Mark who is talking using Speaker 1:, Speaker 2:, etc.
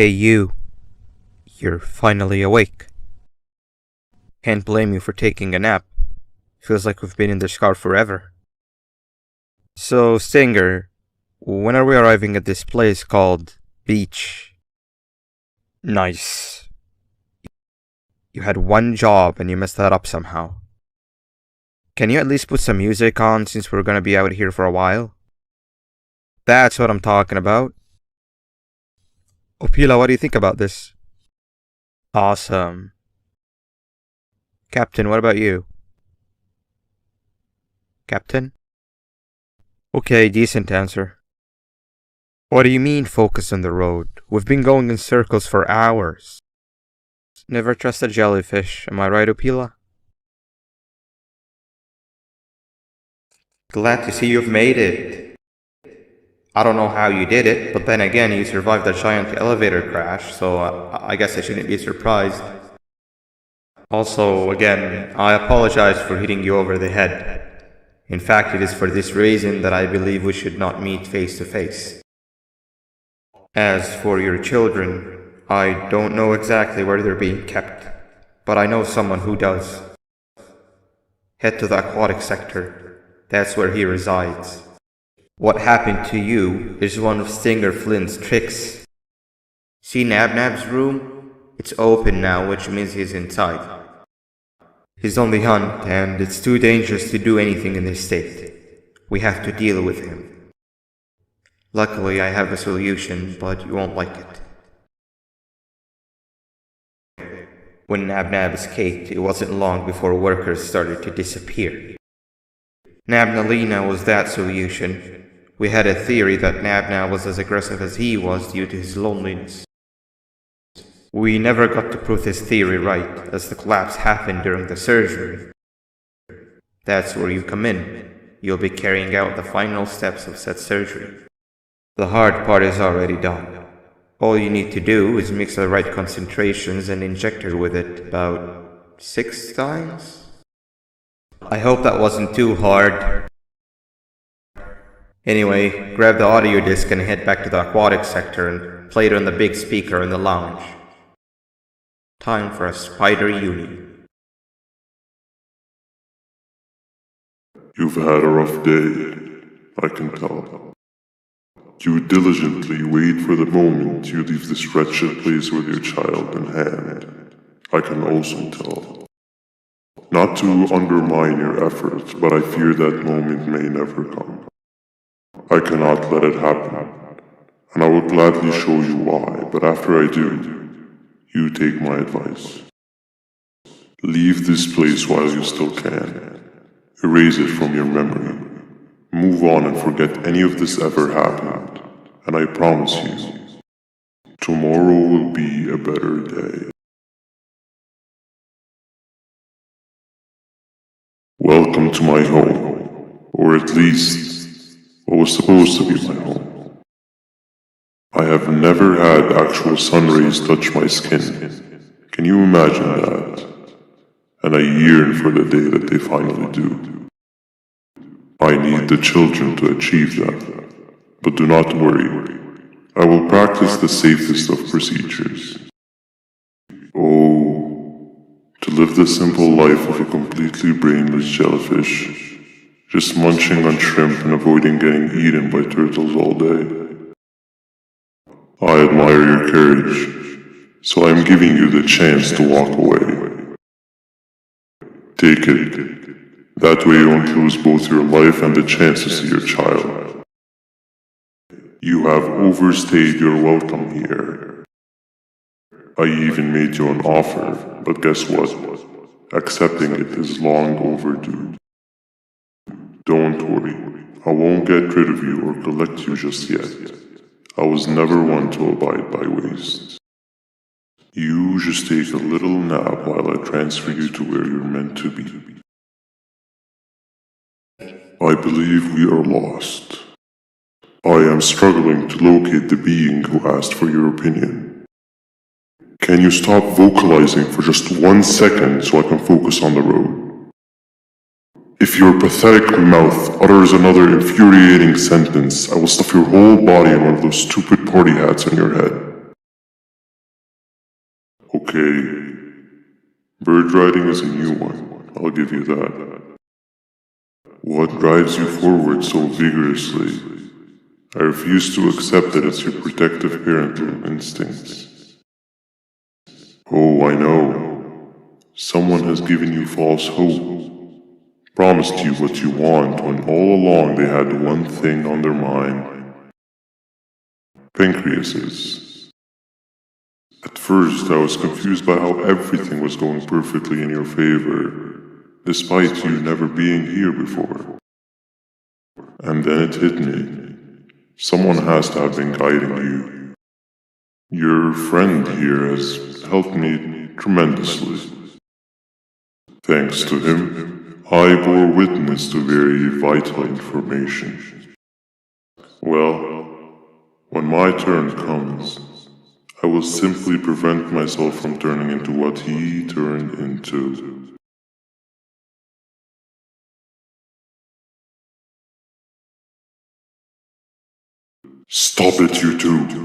Speaker 1: Hey you, you're finally awake. Can't blame you for taking a nap. Feels like we've been in this car forever. So, Stinger, when are we arriving at this place called Beach? Nice. You had one job and you messed that up somehow. Can you at least put some music on since we're gonna be out here for a while? That's what I'm talking about. Opila, what do you think about this? Awesome. Captain, what about you? Captain? Okay, decent answer. What do you mean focus on the road? We've been going in circles for hours. Never trust a jellyfish, am I right, Opila? Glad to see you've made it. I don't know how you did it, but then again, you survived a giant elevator crash, so I guess I shouldn't be surprised. Also, again, I apologize for hitting you over the head. In fact, it is for this reason that I believe we should not meet face to face. As for your children, I don't know exactly where they're being kept, but I know someone who does. Head to the aquatic sector. That's where he resides. What happened to you is one of Stinger Flynn's tricks. See Nabnab's room? It's open now, which means he's inside. He's on the hunt, and it's too dangerous to do anything in this state. We have to deal with him. Luckily, I have a solution, but you won't like it. When Nabnab escaped, it wasn't long before workers started to disappear. Nabnalina was that solution. We had a theory that Nabnab was as aggressive as he was due to his loneliness. We never got to prove this theory right, as the collapse happened during the surgery. That's where you come in. You'll be carrying out the final steps of said surgery. The hard part is already done. All you need to do is mix the right concentrations and inject her with it about 6 times? I hope that wasn't too hard. Anyway, grab the audio disc and head back to the aquatic sector and play it on the big speaker in the lounge. Time for a spider uni.
Speaker 2: You've had a rough day, I can tell. You diligently wait for the moment you leave this wretched place with your child in hand, I can also tell. Not to undermine your efforts, but I fear that moment may never come. I cannot let it happen, and I will gladly show you why, but after I do, you take my advice. Leave this place while you still can. Erase it from your memory. Move on and forget any of this ever happened, and I promise you, tomorrow will be a better day. Welcome to my home, or at least, what was supposed to be my home. I have never had actual sun rays touch my skin. Can you imagine that? And I yearn for the day that they finally do. I need the children to achieve that. But do not worry. I will practice the safest of procedures. Oh, to live the simple life of a completely brainless jellyfish, just munching on shrimp and avoiding getting eaten by turtles all day. I admire your courage, so I am giving you the chance to walk away. Take it. That way you won't lose both your life and the chance to see your child. You have overstayed your welcome here. I even made you an offer, but guess what? Accepting it is long overdue. Don't worry, I won't get rid of you or collect you just yet. I was never one to abide by waste. You just take a little nap while I transfer you to where you're meant to be. I believe we are lost. I am struggling to locate the being who asked for your opinion. Can you stop vocalizing for just 1 second so I can focus on the road? If your pathetic mouth utters another infuriating sentence, I will stuff your whole body in one of those stupid party hats on your head. Okay. Bird riding is a new one, I'll give you that. What drives you forward so vigorously? I refuse to accept that it's your protective parental instincts. Oh, I know. Someone has given you false hope. Promised you what you want when all along they had one thing on their mind. Pancreases. At first, I was confused by how everything was going perfectly in your favor, despite you never being here before. And then it hit me. Someone has to have been guiding you. Your friend here has helped me tremendously. Thanks to him, I bore witness to very vital information. Well, when my turn comes, I will simply prevent myself from turning into what he turned into. Stop it, you two!